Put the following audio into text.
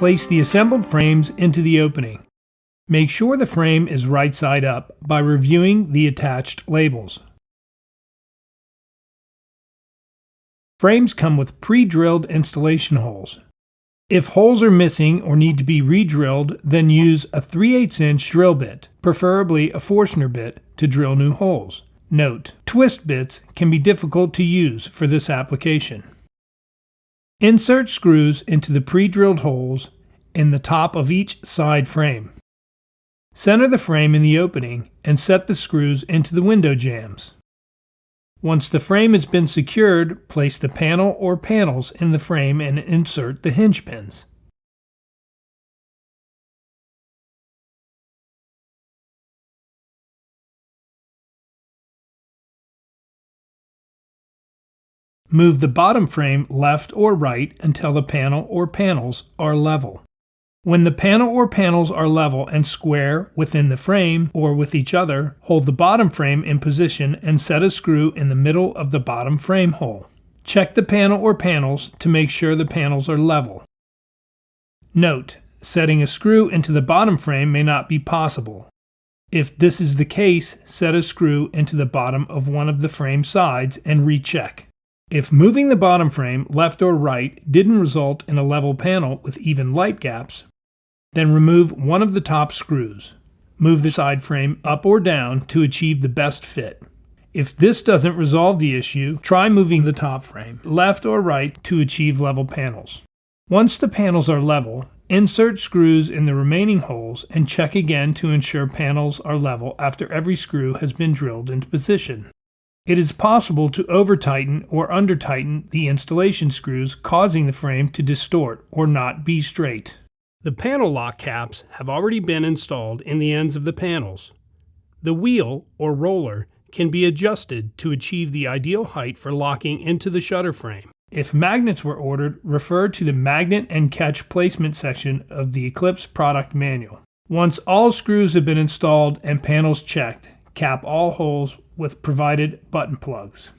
Place the assembled frames into the opening. Make sure the frame is right side up by reviewing the attached labels. Frames come with pre-drilled installation holes. If holes are missing or need to be re-drilled, then use a 3/8 inch drill bit, preferably a Forstner bit, to drill new holes. Note: twist bits can be difficult to use for this application. Insert screws into the pre-drilled holes in the top of each side frame. Center the frame in the opening and set the screws into the window jambs. Once the frame has been secured, place the panel or panels in the frame and insert the hinge pins. Move the bottom frame left or right until the panel or panels are level. When the panel or panels are level and square within the frame or with each other, hold the bottom frame in position and set a screw in the middle of the bottom frame hole. Check the panel or panels to make sure the panels are level. Note: setting a screw into the bottom frame may not be possible. If this is the case, set a screw into the bottom of one of the frame sides and recheck. If moving the bottom frame left or right didn't result in a level panel with even light gaps, then remove one of the top screws. Move the side frame up or down to achieve the best fit. If this doesn't resolve the issue, try moving the top frame left or right to achieve level panels. Once the panels are level, insert screws in the remaining holes and check again to ensure panels are level after every screw has been drilled into position. It is possible to over-tighten or under-tighten the installation screws, causing the frame to distort or not be straight. The panel lock caps have already been installed in the ends of the panels. The wheel, or roller, can be adjusted to achieve the ideal height for locking into the shutter frame. If magnets were ordered, refer to the magnet and catch placement section of the Eclipse product manual. Once all screws have been installed and panels checked, cap all holes with provided button plugs.